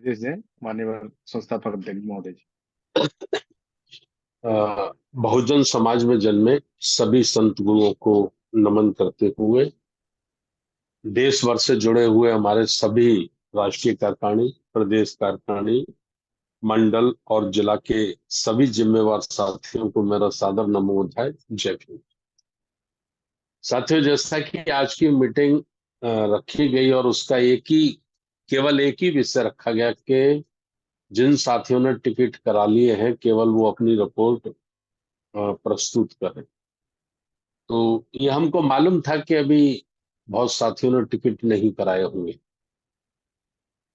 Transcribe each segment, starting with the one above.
निर्देश दें माननीय संस्थापक अध्यक्ष महोदय जी। बहुजन समाज में जन्मे सभी संत गुरुओं को नमन करते हुए देश भर से जुड़े हुए हमारे सभी राष्ट्रीय कार्यकारिणी, प्रदेश कार्यकारिणी, मंडल और जिला के सभी जिम्मेवार साथियों को मेरा सादर नमोधाय जय भीम। साथियों, जैसा कि आज की मीटिंग रखी गई और उसका केवल एक ही विषय रखा गया कि जिन साथियों ने टिकट करा लिए हैं केवल वो अपनी रिपोर्ट प्रस्तुत करें। तो ये हमको मालूम था कि अभी बहुत साथियों ने टिकट नहीं कराए होंगे।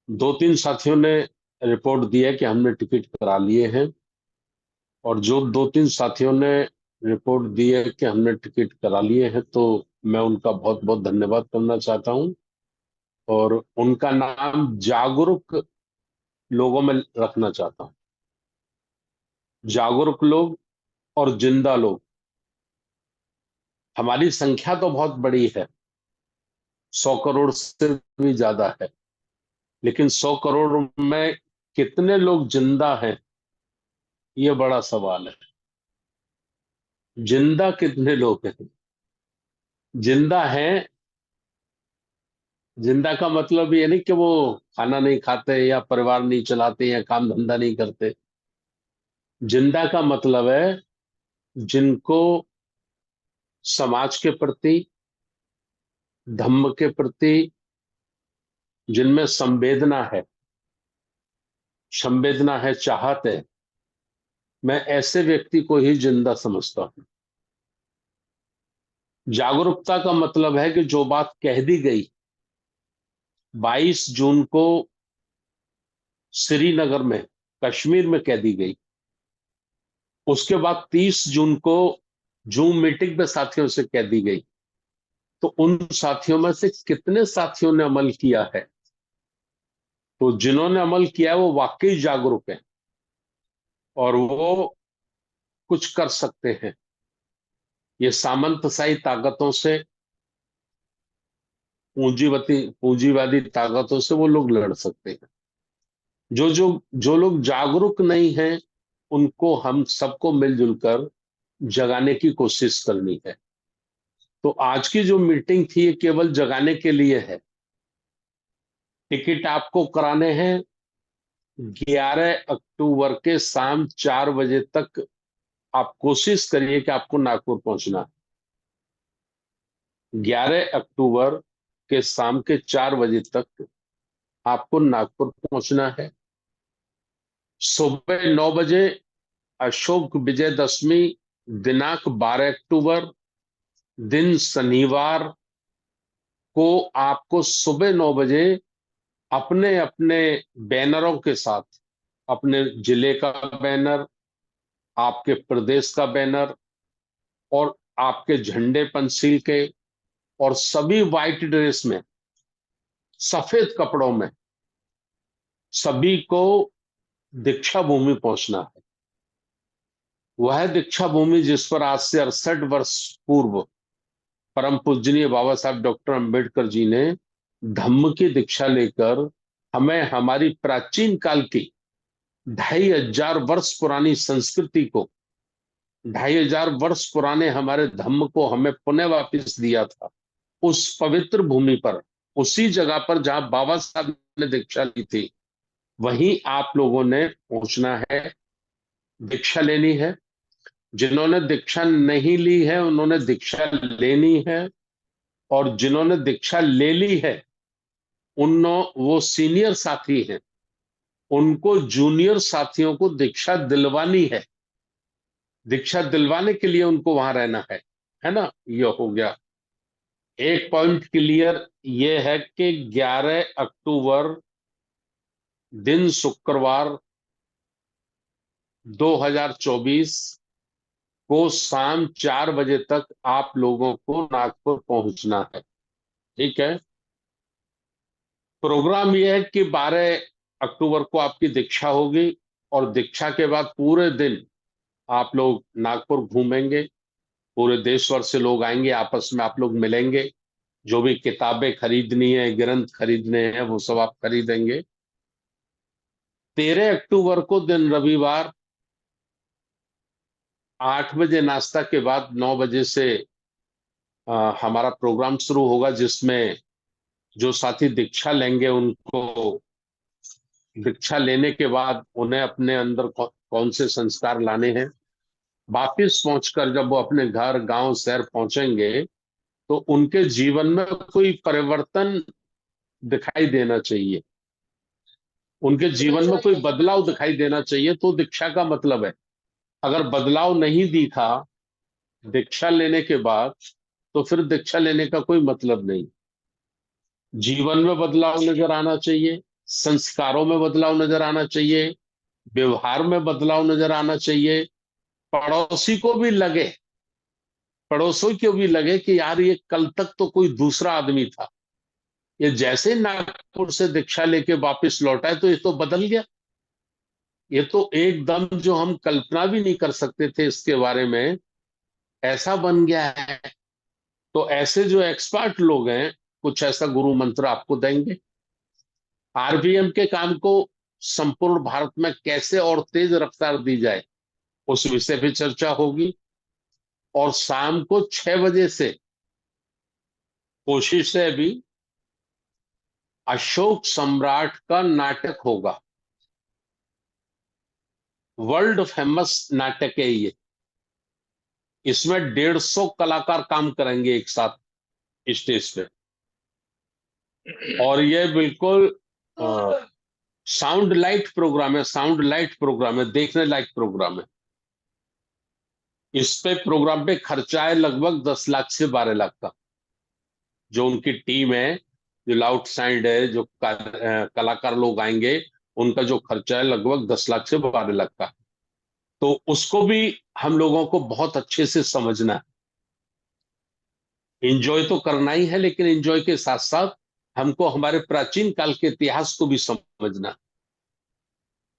2-3 साथियों ने रिपोर्ट दिया कि हमने टिकट करा लिए हैं, और जो 2-3 साथियों ने रिपोर्ट दी है कि हमने टिकट करा लिए हैं, तो मैं उनका बहुत बहुत धन्यवाद करना चाहता हूं और उनका नाम जागरूक लोगों में रखना चाहता हूं। जागरूक लोग और जिंदा लोग। हमारी संख्या तो बहुत बड़ी है, 100 करोड़ से भी ज्यादा है, लेकिन 100 करोड़ में कितने लोग जिंदा हैं, ये बड़ा सवाल है। जिंदा कितने लोग हैं? जिंदा हैं, जिंदा का मतलब ये नहीं कि वो खाना नहीं खाते या परिवार नहीं चलाते या काम धंधा नहीं करते। जिंदा का मतलब है जिनको समाज के प्रति, धर्म के प्रति, जिनमें संवेदना है, चाहत है। मैं ऐसे व्यक्ति को ही जिंदा समझता हूं। जागरूकता का मतलब है कि जो बात कह दी गई 22 जून को श्रीनगर में, कश्मीर में कह दी गई, उसके बाद 30 जून को जूम मीटिंग पे साथियों से कह दी गई, तो उन साथियों में से कितने साथियों ने अमल किया है? तो जिन्होंने अमल किया है वो वाकई जागरूक हैं और वो कुछ कर सकते हैं। ये सामंतशाही ताकतों से, पूंजीवादी ताकतों से वो लोग लड़ सकते हैं। जो लोग जागरूक नहीं हैं, उनको हम सबको मिलजुल कर जगाने की कोशिश करनी है। तो आज की जो मीटिंग थी ये केवल जगाने के लिए है। टिकट आपको कराने हैं 11 अक्टूबर के शाम 4 बजे तक। आप कोशिश करिए कि आपको नागपुर पहुंचना है। 11 अक्टूबर के शाम के 4 बजे तक आपको नागपुर पहुंचना है। सुबह 9 बजे अशोक विजयदशमी, दिनांक 12 अक्टूबर, दिन शनिवार को आपको सुबह 9 बजे अपने अपने बैनरों के साथ, अपने जिले का बैनर, आपके प्रदेश का बैनर और आपके झंडे पंसील के, और सभी व्हाइट ड्रेस में, सफेद कपड़ों में, सभी को दीक्षा भूमि पहुंचना है। वह दीक्षा भूमि जिस पर आज से 68 वर्ष पूर्व परम पूजनीय बाबा साहब डॉक्टर अंबेडकर जी ने धम्म की दीक्षा लेकर हमें हमारी प्राचीन काल की 2500 वर्ष पुरानी संस्कृति को, 2500 वर्ष पुराने हमारे धम्म को हमें पुनः वापस दिया था। उस पवित्र भूमि पर, उसी जगह पर जहां बाबा साहब ने दीक्षा ली थी, वहीं आप लोगों ने पहुंचना है, दीक्षा लेनी है। जिन्होंने दीक्षा नहीं ली है उन्होंने दीक्षा लेनी है, और जिन्होंने दीक्षा ले ली है वो सीनियर साथी हैं, उनको जूनियर साथियों को दीक्षा दिलवानी है। दीक्षा दिलवाने के लिए उनको वहां रहना है ना। ये हो गया एक पॉइंट क्लियर। ये है कि 11 अक्टूबर दिन शुक्रवार 2024 को शाम 4 बजे तक आप लोगों को नागपुर पहुंचना है। ठीक है। प्रोग्राम यह है कि 12 अक्टूबर को आपकी दीक्षा होगी, और दीक्षा के बाद पूरे दिन आप लोग नागपुर घूमेंगे। पूरे देश भर से लोग आएंगे, आपस में आप लोग मिलेंगे। जो भी किताबें खरीदनी है, ग्रंथ खरीदने हैं, वो सब आप खरीदेंगे। 13 अक्टूबर को दिन रविवार 8 बजे नाश्ता के बाद 9 बजे से हमारा प्रोग्राम शुरू होगा, जिसमें जो साथी दीक्षा लेंगे उनको दीक्षा लेने के बाद उन्हें अपने अंदर कौन से संस्कार लाने हैं, वापिस पहुंचकर जब वो अपने घर गांव शहर पहुंचेंगे तो उनके जीवन में कोई परिवर्तन दिखाई देना चाहिए, उनके जीवन में कोई बदलाव दिखाई देना चाहिए, तो दीक्षा का मतलब है। अगर बदलाव नहीं दिखा दीक्षा लेने के बाद तो फिर दीक्षा लेने का कोई मतलब नहीं। जीवन में बदलाव नजर आना चाहिए, संस्कारों में बदलाव नजर आना चाहिए, व्यवहार में बदलाव नजर आना चाहिए। पड़ोसी को भी लगे, पड़ोसियों को भी लगे कि यार ये कल तक तो कोई दूसरा आदमी था, ये जैसे नागपुर से दीक्षा लेके वापस लौटा है तो ये तो बदल गया, ये तो एकदम जो हम कल्पना भी नहीं कर सकते थे इसके बारे में, ऐसा बन गया है। तो ऐसे जो एक्सपर्ट लोग हैं कुछ ऐसा गुरु मंत्र आपको देंगे। आरबीएम के काम को संपूर्ण भारत में कैसे और तेज रफ्तार दी जाए उस विषय पे चर्चा होगी। और शाम को 6 बजे से कोशिश है अभी अशोक सम्राट का नाटक होगा, वर्ल्ड फेमस नाटक है ये। इसमें 150 कलाकार काम करेंगे एक साथ स्टेज पे, और ये बिल्कुल साउंड लाइट प्रोग्राम है, साउंड लाइट प्रोग्राम है, देखने लायक प्रोग्राम है। इस पे प्रोग्राम पे खर्चा है लगभग 10 लाख से 12 लाख का। जो उनकी टीम है, जो लाउड साइंड है, जो कलाकार लोग आएंगे, उनका जो खर्चा है लगभग 10 लाख से 12 लाख का। तो उसको भी हम लोगों को बहुत अच्छे से समझना है। एंजॉय तो करना ही है, लेकिन एंजॉय के साथ साथ हमको हमारे प्राचीन काल के इतिहास को भी समझना।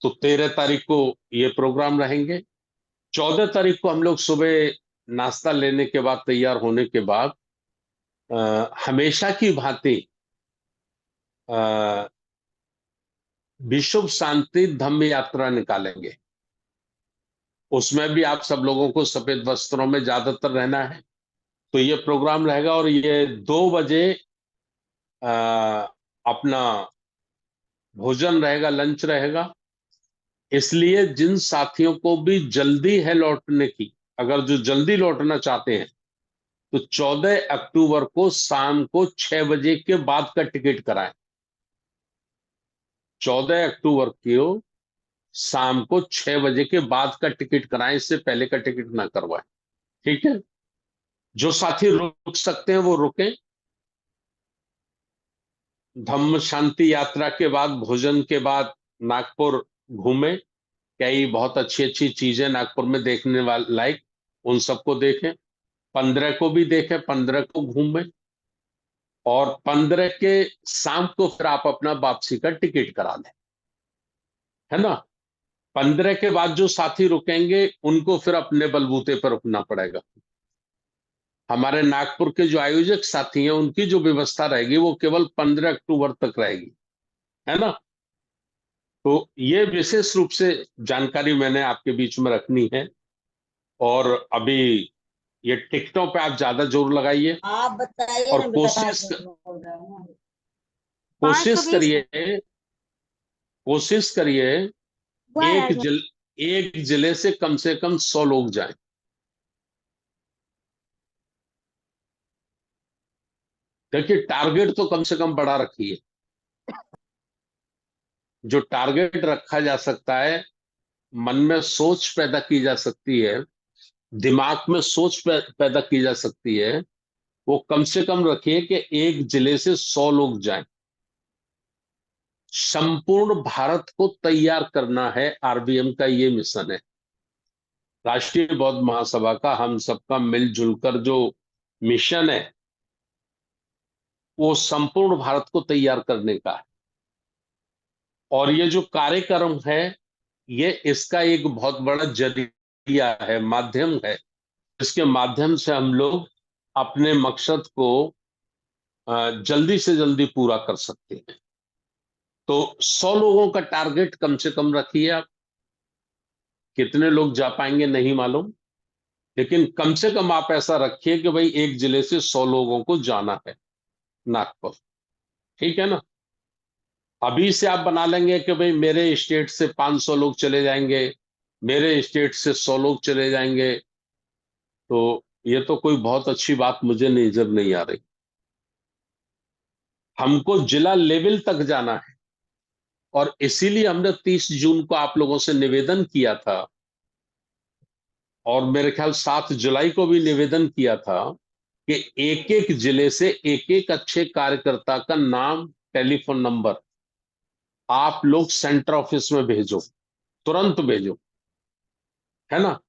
तो 13 तारीख को ये प्रोग्राम रहेंगे। 14 तारीख को हम लोग सुबह नाश्ता लेने के बाद, तैयार होने के बाद हमेशा की भांति अ, विश्व शांति धम्म यात्रा निकालेंगे। उसमें भी आप सब लोगों को सफेद वस्त्रों में ज्यादातर रहना है। तो ये प्रोग्राम रहेगा और ये 2 बजे अपना भोजन रहेगा, लंच रहेगा। इसलिए जिन साथियों को भी जल्दी है लौटने की, अगर जो जल्दी लौटना चाहते हैं, तो 14 अक्टूबर को शाम को 6 बजे के बाद का टिकट कराएं। 14 अक्टूबर को शाम को 6 बजे के बाद का टिकट कराएं, इससे पहले का टिकट ना करवाएं। ठीक है, जो साथी रुक सकते हैं वो रुकें। धम्म शांति यात्रा के बाद, भोजन के बाद नागपुर घूमें। कई बहुत अच्छी अच्छी चीजें नागपुर में देखने वाले लायक, उन सबको देखें। 15 को भी देखें, 15 को घूमें, और 15 के शाम को फिर आप अपना वापसी का टिकट करा लें, है ना। 15 के बाद जो साथी रुकेंगे उनको फिर अपने बलबूते पर रुकना पड़ेगा। हमारे नागपुर के जो आयोजक साथी हैं उनकी जो व्यवस्था रहेगी वो केवल 15 अक्टूबर तक रहेगी, है ना। तो ये विशेष रूप से जानकारी मैंने आपके बीच में रखनी है। और अभी ये टिकटों पे आप ज्यादा जोर लगाइए, आप बताइए और ना बेटा कहाँ से बोल रहे हैं। कोशिश 520 करिए, कोशिश करिए वो है एक जिल एक जिले से कम 100 लोग जाएं। देखिए, टारगेट तो कम से कम बढ़ा रखिए। जो टारगेट रखा जा सकता है, मन में सोच पैदा की जा सकती है, दिमाग में सोच पैदा की जा सकती है, वो कम से कम रखिए कि एक जिले से 100 लोग जाएं। संपूर्ण भारत को तैयार करना है, आरबीएम का ये मिशन है। राष्ट्रीय बौद्ध महासभा का हम सबका मिलजुल कर जो मिशन है, वो संपूर्ण भारत को तैयार करने का है। और ये जो कार्यक्रम है, ये इसका एक बहुत बड़ा जरिया है, माध्यम है, इसके माध्यम से हम लोग अपने मकसद को जल्दी से जल्दी पूरा कर सकते हैं। तो 100 लोगों का टारगेट कम से कम रखिए आप। कितने लोग जा पाएंगे नहीं मालूम, लेकिन कम से कम आप ऐसा रखिए कि भाई एक जिले से 100 लोगों को जाना है नागपुर। ठीक है ना? अभी से आप बना लेंगे कि भाई मेरे स्टेट से 500 लोग चले जाएंगे, मेरे स्टेट से 100 लोग चले जाएंगे, तो ये तो कोई बहुत अच्छी बात मुझे नजर नहीं आ रही। हमको जिला लेवल तक जाना है, और इसीलिए हमने 30 जून को आप लोगों से निवेदन किया था, और मेरे ख्याल 7 जुलाई को भी निवेदन किया था कि एक एक जिले से एक एक अच्छे कार्यकर्ता का नाम, टेलीफोन नंबर आप लोग सेंटर ऑफिस में भेजो, तुरंत भेजो, है ना?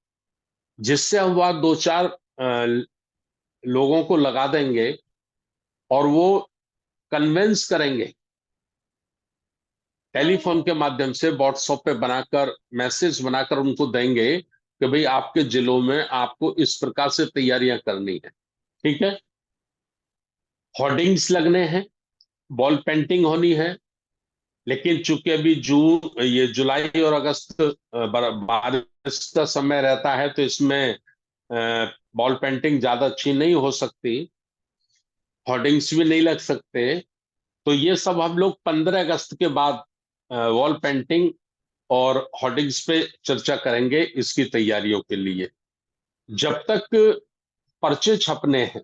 जिससे हम वहां दो चार लोगों को लगा देंगे, और वो कन्विंस करेंगे टेलीफोन के माध्यम से, व्हाट्सएप पे बनाकर मैसेज बनाकर उनको देंगे कि भाई आपके जिलों में आपको इस प्रकार से तैयारियां करनी है। ठीक है? होर्डिंग्स लगने हैं, वॉल पेंटिंग होनी है, लेकिन चूंकि अभी ये जुलाई और अगस्त बारिश का समय रहता है, तो इसमें वॉल पेंटिंग ज्यादा अच्छी नहीं हो सकती, होर्डिंग्स भी नहीं लग सकते। तो ये सब हम लोग 15 अगस्त के बाद वॉल पेंटिंग और होर्डिंग्स पे चर्चा करेंगे इसकी तैयारियों के लिए। जब तक पर्चे छपने हैं,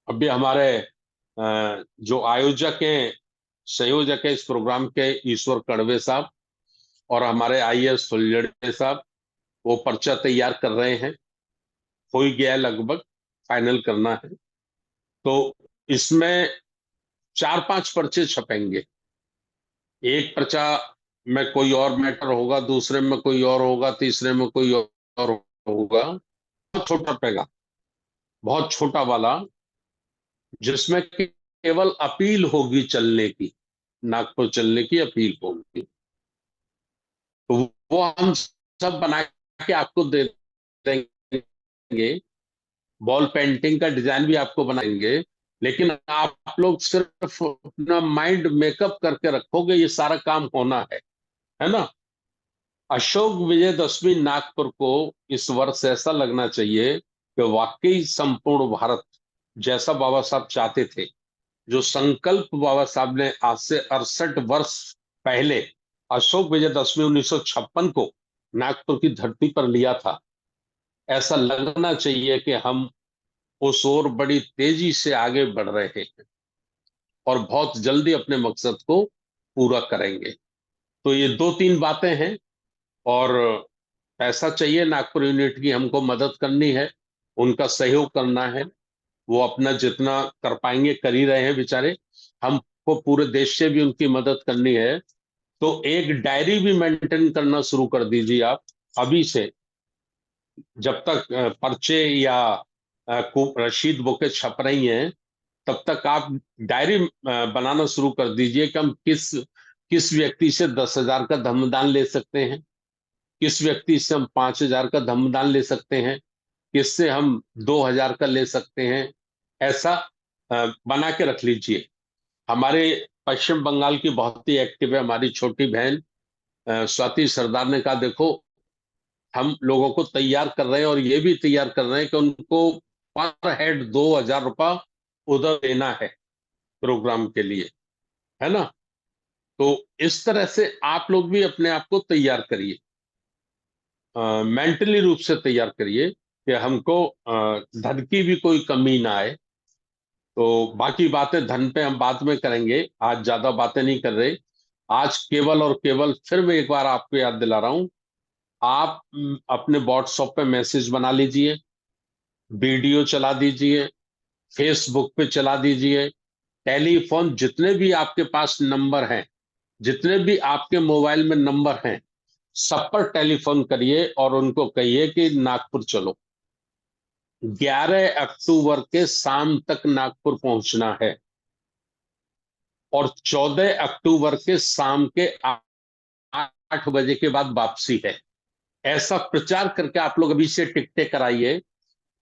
अभी हमारे जो आयोजक हैं, संयोजक है इस प्रोग्राम के, ईश्वर कड़वे साहब, और हमारे आईएएस फुलझड़े साहब, वो पर्चा तैयार कर रहे हैं, हो ही गया है लगभग, फाइनल करना है। तो इसमें 4-5 पर्चे छपेंगे। एक पर्चा में कोई और मैटर होगा, दूसरे में कोई और होगा, तीसरे में कोई और होगा। बहुत छोटा पेगा, बहुत छोटा वाला, जिसमें केवल अपील होगी चलने की, नागपुर चलने की अपील होगी। तो वो हम सब बना के आपको दे देंगे। वॉल पेंटिंग का डिजाइन भी आपको बनाएंगे, लेकिन आप लोग सिर्फ अपना माइंड मेकअप करके रखोगे, ये सारा काम होना है ना? अशोक विजयदशमी नागपुर को इस वर्ष ऐसा लगना चाहिए कि वाकई संपूर्ण भारत जैसा बाबा साहब चाहते थे, जो संकल्प बाबा साहब ने आज से 68 वर्ष पहले अशोक विजयदशमी 1956 को नागपुर की धरती पर लिया था, ऐसा लगना चाहिए कि हम उस ओर बड़ी तेजी से आगे बढ़ रहे हैं, और बहुत जल्दी अपने मकसद को पूरा करेंगे। तो ये 2-3 बातें हैं, और पैसा चाहिए, नागपुर यूनिट की हमको मदद करनी है, उनका सहयोग करना है। वो अपना जितना कर पाएंगे कर ही रहे हैं बेचारे, हमको पूरे देश से भी उनकी मदद करनी है। तो एक डायरी भी मेंटेन करना शुरू कर दीजिए आप अभी से, जब तक पर्चे या रशीद बुकें छप रही हैं, तब तक आप डायरी बनाना शुरू कर दीजिए कि हम किस किस व्यक्ति से 10,000 का धम्मदान ले सकते हैं, किस व्यक्ति से हम 5,000 का धम्मदान ले सकते हैं, किससे हम 2,000 का ले सकते हैं। ऐसा बना के रख लीजिए। हमारे पश्चिम बंगाल की बहुत ही एक्टिव है हमारी छोटी बहन स्वाति सरदार ने कहा, देखो हम लोगों को तैयार कर रहे हैं, और ये भी तैयार कर रहे हैं कि उनको पर हेड 2,000 रुपया उधर देना है प्रोग्राम के लिए, है ना? तो इस तरह से आप लोग भी अपने आप को तैयार करिए, मेंटली रूप से तैयार करिए कि हमको धन की भी कोई कमी ना आए। तो बाकी बातें धन पे हम बाद में करेंगे, आज ज्यादा बातें नहीं कर रहे। आज केवल और केवल, फिर मैं एक बार आपको याद दिला रहा हूं, आप अपने व्हाट्सएप पे मैसेज बना लीजिए, वीडियो चला दीजिए, फेसबुक पे चला दीजिए, टेलीफोन जितने भी आपके पास नंबर हैं, जितने भी आपके मोबाइल में नंबर हैं, सब पर टेलीफोन करिए और उनको कहिए कि नागपुर चलो। 11 अक्टूबर के शाम तक नागपुर पहुंचना है, और 14 अक्टूबर के शाम के 8 बजे के बाद वापसी है। ऐसा प्रचार करके आप लोग अभी से टिकटें कराइए।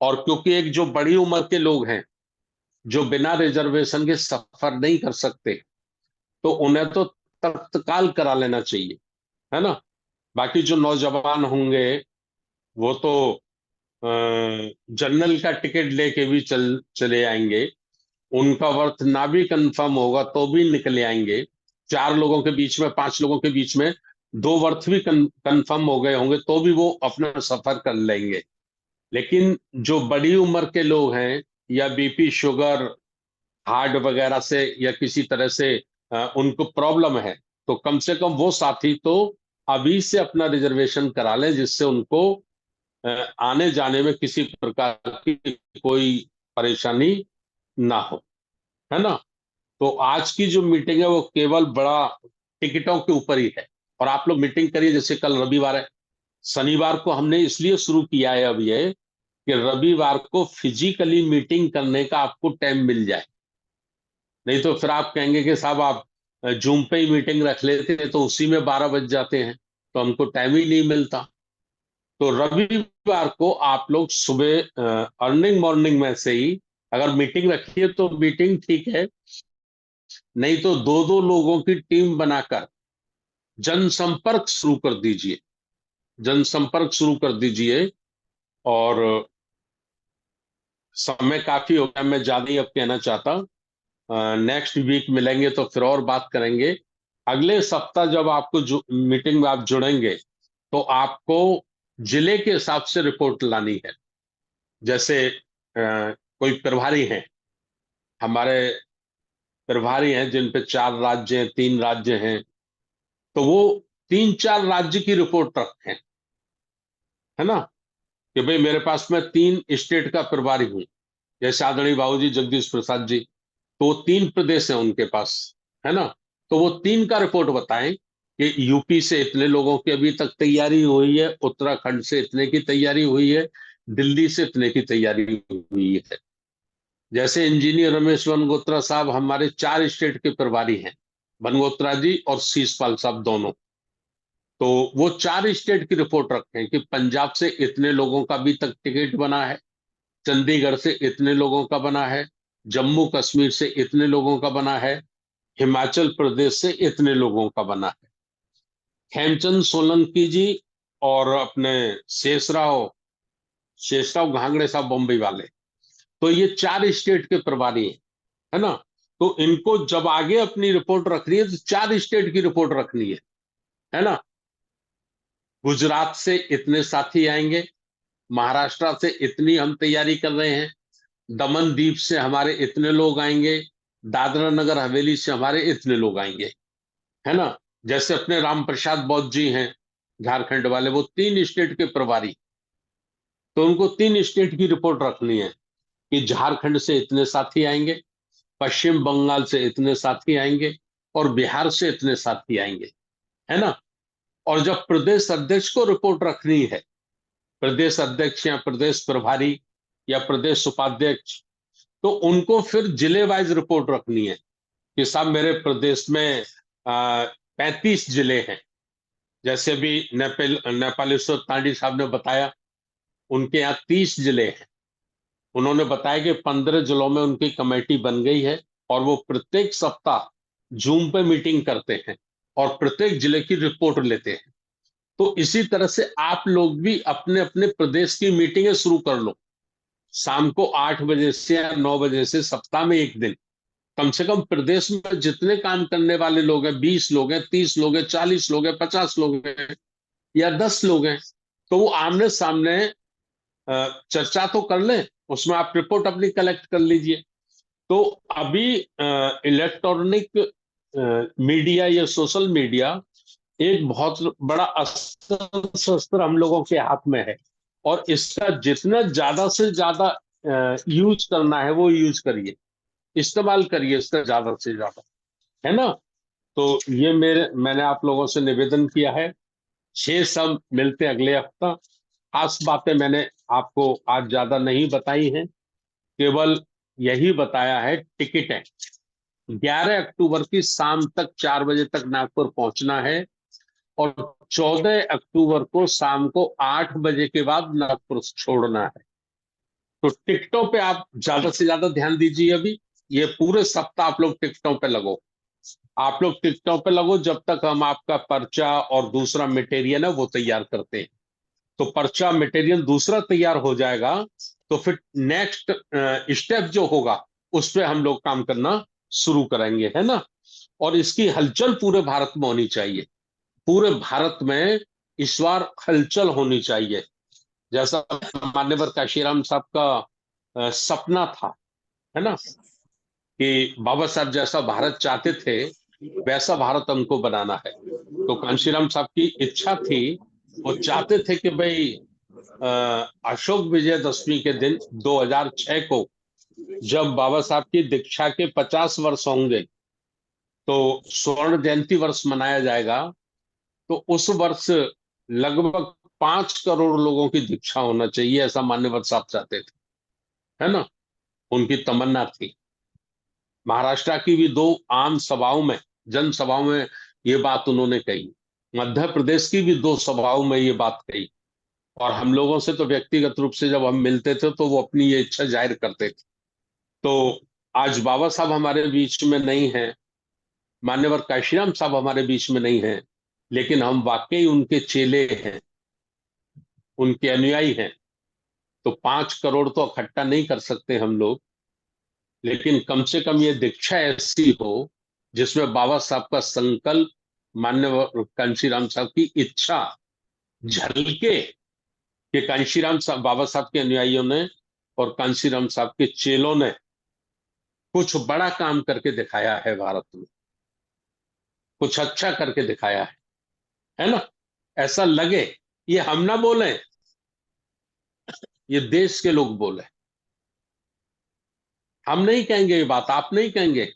और क्योंकि एक जो बड़ी उम्र के लोग हैं, जो बिना रिजर्वेशन के सफर नहीं कर सकते, तो उन्हें तो तत्काल करा लेना चाहिए, है ना। बाकी जो नौजवान होंगे वो तो जनरल का टिकट लेके भी चले आएंगे, उनका वर्थ ना भी कंफर्म होगा तो भी निकले आएंगे। 4 लोगों के बीच में, 5 लोगों के बीच में 2 वर्थ भी कंफर्म हो गए होंगे तो भी वो अपना सफर कर लेंगे। लेकिन जो बड़ी उम्र के लोग हैं या बीपी शुगर हार्ट वगैरह से या किसी तरह से उनको प्रॉब्लम है, तो कम से कम वो साथी तो अभी से अपना रिजर्वेशन करा लें, जिससे उनको अ, आने जाने में किसी प्रकार की कोई परेशानी ना हो, है ना। तो आज की जो मीटिंग है वो केवल बड़ा टिकटों के ऊपर ही है। और आप लोग मीटिंग करिए, जैसे कल रविवार है, शनिवार को हमने इसलिए शुरू किया है अब ये कि रविवार को फिजिकली मीटिंग करने का आपको टाइम मिल जाए। नहीं तो फिर आप कहेंगे कि साहब आप जूम पे ही मीटिंग रख लेते हैं तो उसी में 12 बज जाते हैं, तो हमको टाइम ही नहीं मिलता। तो रविवार को आप लोग सुबह अर्निंग मॉर्निंग में से ही अगर मीटिंग रखिए तो मीटिंग ठीक है, नहीं तो 2-2 लोगों की टीम बनाकर जनसंपर्क शुरू कर दीजिए, जनसंपर्क शुरू कर दीजिए। और समय काफी हो गया, मैं ज्यादा ही अब कहना चाहता। नेक्स्ट वीक मिलेंगे तो फिर और बात करेंगे। अगले सप्ताह जब आपको मीटिंग में आप जुड़ेंगे तो आपको जिले के हिसाब से रिपोर्ट लानी है। जैसे कोई प्रभारी हैं, हमारे प्रभारी हैं जिन पे 4 राज्य हैं, 3 राज्य हैं, तो वो 3-4 राज्य की रिपोर्ट रखें, है ना। कि भाई मेरे पास में 3 स्टेट का प्रभारी हूं, जैसे आदरणीय बाबूजी जगदीश प्रसाद जी, तो वो 3 प्रदेश हैं उनके पास, है ना। तो वो 3 का रिपोर्ट बताएं कि यूपी से इतने लोगों की अभी तक तैयारी हुई है, उत्तराखंड से इतने की तैयारी हुई है, दिल्ली से इतने की तैयारी हुई है। जैसे इंजीनियर रमेश बनगोत्रा साहब हमारे 4 स्टेट के प्रभारी हैं, बनगोत्रा जी और शीशपाल साहब दोनों। तो वो 4 स्टेट की रिपोर्ट रखें कि पंजाब से इतने लोगों का अभी तक टिकट बना है, चंडीगढ़ से इतने लोगों का बना है, जम्मू कश्मीर से इतने लोगों का बना है, हिमाचल प्रदेश से इतने लोगों का बना है। हेमचंद सोलंकी जी और अपने शेषराव शेषराव घांगड़े साहब बम्बई वाले, तो ये 4 स्टेट के प्रभारी हैं, है ना। तो इनको जब आगे अपनी रिपोर्ट रखनी है तो 4 स्टेट की रिपोर्ट रखनी है ना। गुजरात से इतने साथी आएंगे, महाराष्ट्र से इतनी हम तैयारी कर रहे हैं, दमन दीप से हमारे इतने लोग आएंगे, दादरा नगर हवेली से हमारे इतने लोग आएंगे, है ना। जैसे अपने राम प्रसाद बौद्ध जी हैं झारखंड वाले, वो 3 स्टेट के प्रभारी, तो उनको 3 स्टेट की रिपोर्ट रखनी है कि झारखंड से इतने साथी आएंगे, पश्चिम बंगाल से इतने साथी आएंगे और बिहार से इतने साथी आएंगे, है ना। और जब प्रदेश अध्यक्ष को रिपोर्ट रखनी है, प्रदेश अध्यक्ष या प्रदेश प्रभारी या प्रदेश उपाध्यक्ष, तो उनको फिर जिले वाइज रिपोर्ट रखनी है कि साहब मेरे प्रदेश में 35 जिले हैं। जैसे अभी नेपालेश्वर तांडी साहब ने बताया उनके यहाँ 30 जिले हैं। उन्होंने बताया कि 15 जिलों में उनकी कमेटी बन गई है और वो प्रत्येक सप्ताह जूम पे मीटिंग करते हैं और प्रत्येक जिले की रिपोर्ट लेते हैं। तो इसी तरह से आप लोग भी अपने अपने प्रदेश की मीटिंगें शुरू कर लो, शाम को 8 बजे से या 9 बजे से सप्ताह में एक दिन। कम से कम प्रदेश में जितने काम करने वाले लोग हैं, 20 लोग हैं, 30 लोग हैं, 40 लोग हैं, 50 लोग हैं या 10 लोग हैं, तो वो आमने सामने चर्चा तो कर लें, उसमें आप रिपोर्ट अपनी कलेक्ट कर लीजिए। तो अभी इलेक्ट्रॉनिक मीडिया या सोशल मीडिया एक बहुत बड़ा अस्त्र शस्त्र हम लोगों के हाथ में है, और इसका जितना ज्यादा से ज्यादा यूज करना है वो यूज करिए, इस्तेमाल करिए इसका ज्यादा से ज्यादा, है ना। तो ये मैंने आप लोगों से निवेदन किया है। शेष सब मिलते अगले हफ्ता। खास बातें मैंने आपको आज ज्यादा नहीं बताई हैं, केवल यही बताया है टिकटें 11 अक्टूबर की शाम तक 4 बजे तक नागपुर पहुंचना है और 14 अक्टूबर को शाम को 8 बजे के बाद नागपुर छोड़ना है। तो टिकटों पे आप ज्यादा से ज्यादा ध्यान दीजिए। अभी ये पूरे सप्ताह आप लोग टिकटों पे लगो, आप लोग टिकटों पे लगो जब तक हम आपका पर्चा और दूसरा मटेरियल है वो तैयार करते हैं। तो पर्चा मटेरियल दूसरा तैयार हो जाएगा तो फिर नेक्स्ट स्टेप जो होगा उस पे हम लोग काम करना शुरू करेंगे, है ना। और इसकी हलचल पूरे भारत में होनी चाहिए। पूरे भारत में इस बार हलचल होनी चाहिए। जैसा मान्यवर काशीराम साहब का सपना था, है ना, कि बाबा साहब जैसा भारत चाहते थे वैसा भारत हमको बनाना है। तो कांशीराम साहब की इच्छा थी, वो चाहते थे कि भाई अशोक विजयदशमी के दिन 2006 को जब बाबा साहब की दीक्षा के 50 वर्ष होंगे तो स्वर्ण जयंती वर्ष मनाया जाएगा। तो उस वर्ष लगभग 5 करोड़ लोगों की दीक्षा होना चाहिए, ऐसा मान्यवर साहब चाहते थे, है ना। उनकी तमन्ना थी। महाराष्ट्र की भी 2 आम सभाओं में, जनसभाओं में ये बात उन्होंने कही। मध्य प्रदेश की भी 2 सभाओं में ये बात कही। और हम लोगों से तो व्यक्तिगत रूप से जब हम मिलते थे तो वो अपनी ये इच्छा जाहिर करते थे। तो आज बाबा साहब हमारे बीच में नहीं है, मान्यवर काशीराम साहब हमारे बीच में नहीं है, लेकिन हम वाकई उनके चेले हैं, उनके अनुयायी हैं। तो 5 करोड़ तो इकट्ठा नहीं कर सकते हम लोग, लेकिन कम से कम ये दीक्षा ऐसी हो जिसमें बाबा साहब का संकल्प, मान्यवर कांशीराम साहब की इच्छा झलके कि कांशीराम साहब, बाबा साहब के अनुयायियों ने और कांशीराम साहब के चेलों ने कुछ बड़ा काम करके दिखाया है भारत में, कुछ अच्छा करके दिखाया है ना। ऐसा लगे, ये हम ना बोले, ये देश के लोग बोले। हम नहीं कहेंगे ये बात, आप नहीं कहेंगे,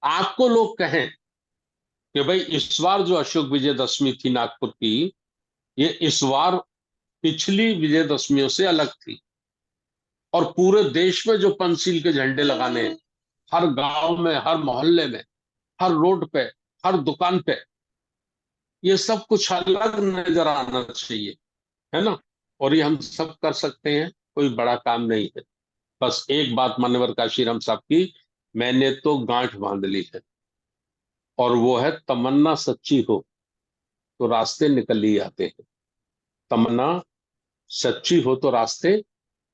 आपको लोग कहें कि भाई इस बार जो अशोक विजयदशमी थी नागपुर की, ये इस बार पिछली विजयदशमियों से अलग थी। और पूरे देश में जो पंचशील के झंडे लगाने हैं, हर गांव में, हर मोहल्ले में, हर रोड पे, हर दुकान पे, ये सब कुछ अलग नजर आना चाहिए, है ना। और ये हम सब कर सकते हैं, कोई बड़ा काम नहीं है। बस एक बात मान्यवर काशीराम साहब की मैंने तो गांठ बांध ली है, और वो है तमन्ना सच्ची हो तो रास्ते निकल ही आते हैं। तमन्ना सच्ची हो तो रास्ते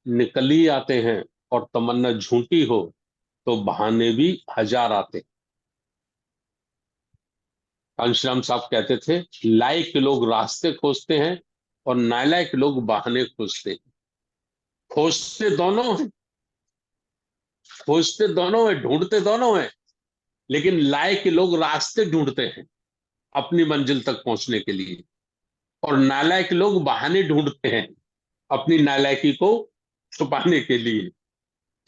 निकल ही आते हैं, और तमन्ना झूठी हो तो बहाने भी हजार आते हैं। कांशीराम साहब कहते थे, लायक लोग रास्ते खोजते हैं और नालायक लोग बहाने खोजते हैं। खोजते दोनों हैं, खोजते दोनों हैं, ढूंढते दोनों हैं, लेकिन लायक लोग रास्ते ढूंढते हैं अपनी मंजिल तक पहुंचने के लिए, और नालायक लोग बहाने ढूंढते हैं अपनी नालायकी को छुपाने के लिए।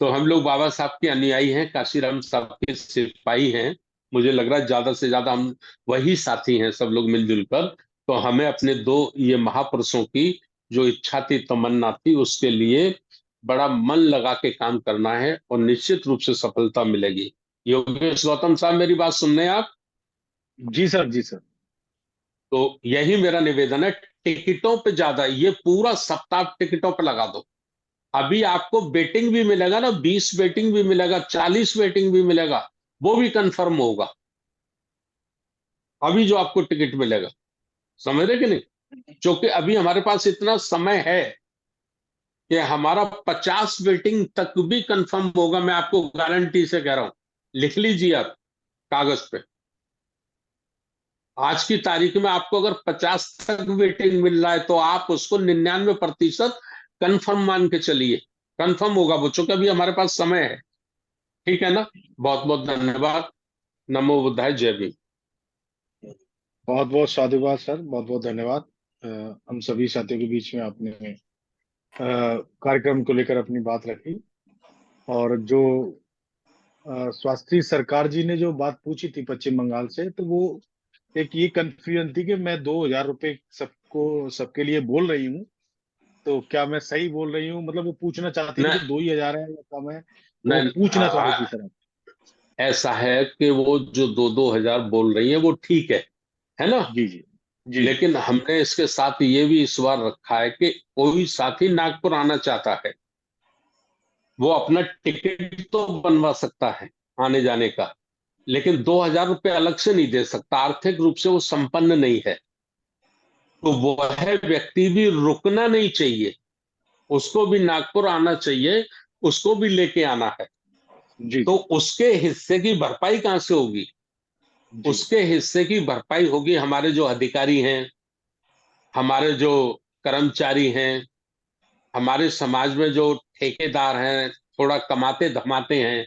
तो हम लोग बाबा साहब के अनुयायी हैं, काशीराम साहब के सिपाही हैं। मुझे लग रहा है ज्यादा से ज्यादा हम वही साथी हैं, सब लोग मिलजुल कर। तो हमें अपने दो ये महापुरुषों की जो इच्छा थी, तमन्ना थी, उसके लिए बड़ा मन लगा के काम करना है, और निश्चित रूप से सफलता मिलेगी। योगेश गौतम साहब, मेरी बात सुन रहे हैं आप? जी सर, जी सर। तो यही मेरा निवेदन है, टिकटों पे ज्यादा, ये पूरा सप्ताह टिकटों पे लगा दो। अभी आपको वेटिंग भी मिलेगा ना, 20 वेटिंग भी मिलेगा, 40 वेटिंग भी मिलेगा, वो भी कंफर्म होगा अभी जो आपको टिकट मिलेगा। समझ रहे कि नहीं? क्योंकि अभी हमारे पास इतना समय है कि हमारा 50 वेटिंग तक भी कंफर्म होगा, मैं आपको गारंटी से कह रहा हूं। लिख लीजिए आप कागज पे, आज की तारीख में आपको अगर 50 तक वेटिंग मिल रहा है तो आप उसको 99% कंफर्म मान के चलिए, कंफर्म होगा वो, चूंकि अभी हमारे पास समय है। ठीक है ना? बहुत बहुत धन्यवाद। नमो बुद्धाय, जय भीम। बहुत बहुत साधुवाद सर, बहुत बहुत धन्यवाद। हम सभी साथियों के बीच में आपने कार्यक्रम को लेकर अपनी बात रखी। और जो स्वास्थ्य सरकार जी ने जो बात पूछी थी पश्चिम बंगाल से, तो वो एक ये कंफ्यूजन थी कि मैं 2,000 रुपये सबको, सबके लिए बोल रही हूँ, तो क्या मैं सही बोल रही हूँ? मतलब वो पूछना चाहती थी न, कि 2 ही 1000 है या कम है, वो न, पूछना चाह रही थी सर। ऐसा है कि वो जो 2-2 हजार बोल रही है वो ठीक है ना। जी जी जी जी। लेकिन हमने इसके साथ ये भी इस बार रखा है कि कोई साथी नागपुर आना चाहता है, वो अपना टिकट तो बनवा सकता है आने जाने का, लेकिन 2,000 रुपये अलग से नहीं दे सकता, आर्थिक रूप से वो संपन्न नहीं है। तो वह व्यक्ति भी रुकना नहीं चाहिए, उसको भी नागपुर आना चाहिए, उसको भी लेके आना है। जी तो उसके हिस्से की भरपाई कहां से होगी? जी उसके हिस्से की भरपाई होगी हमारे जो अधिकारी हैं, हमारे जो कर्मचारी हैं, हमारे समाज में जो ठेकेदार हैं, थोड़ा कमाते धमाते हैं,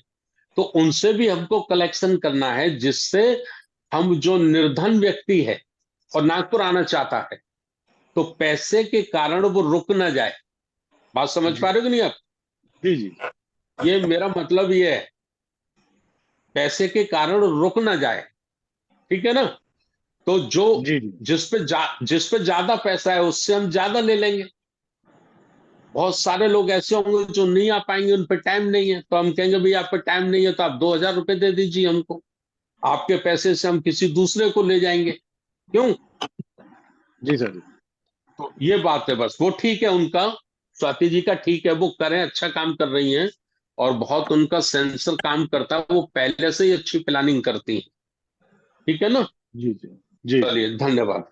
तो उनसे भी हमको कलेक्शन करना है, जिससे हम जो निर्धन व्यक्ति है और नागपुर आना चाहता है, तो पैसे के कारण वो रुक ना जाए। बात समझ जी पा रहे हो कि नहीं आप? जी जी ये मेरा मतलब ये है, पैसे के कारण रुक ना जाए, ठीक है ना? तो जो जी जी जिस पे ज्यादा पैसा है उससे हम ज्यादा ले लेंगे। बहुत सारे लोग ऐसे होंगे जो नहीं आ पाएंगे, उन पे टाइम नहीं है, तो हम कहेंगे भाई आप पे टाइम नहीं है तो आप 2,000 रुपये दे दीजिए हमको, आपके पैसे से हम किसी दूसरे को ले जाएंगे। क्यों? जी सर जी। तो ये बात है, बस वो ठीक है उनका, स्वाति जी का ठीक है, वो करें, अच्छा काम कर रही हैं, और बहुत उनका सेंसर काम करता है, वो पहले से ही अच्छी प्लानिंग करती है। ठीक है ना? जी जी जी। चलिए, धन्यवाद।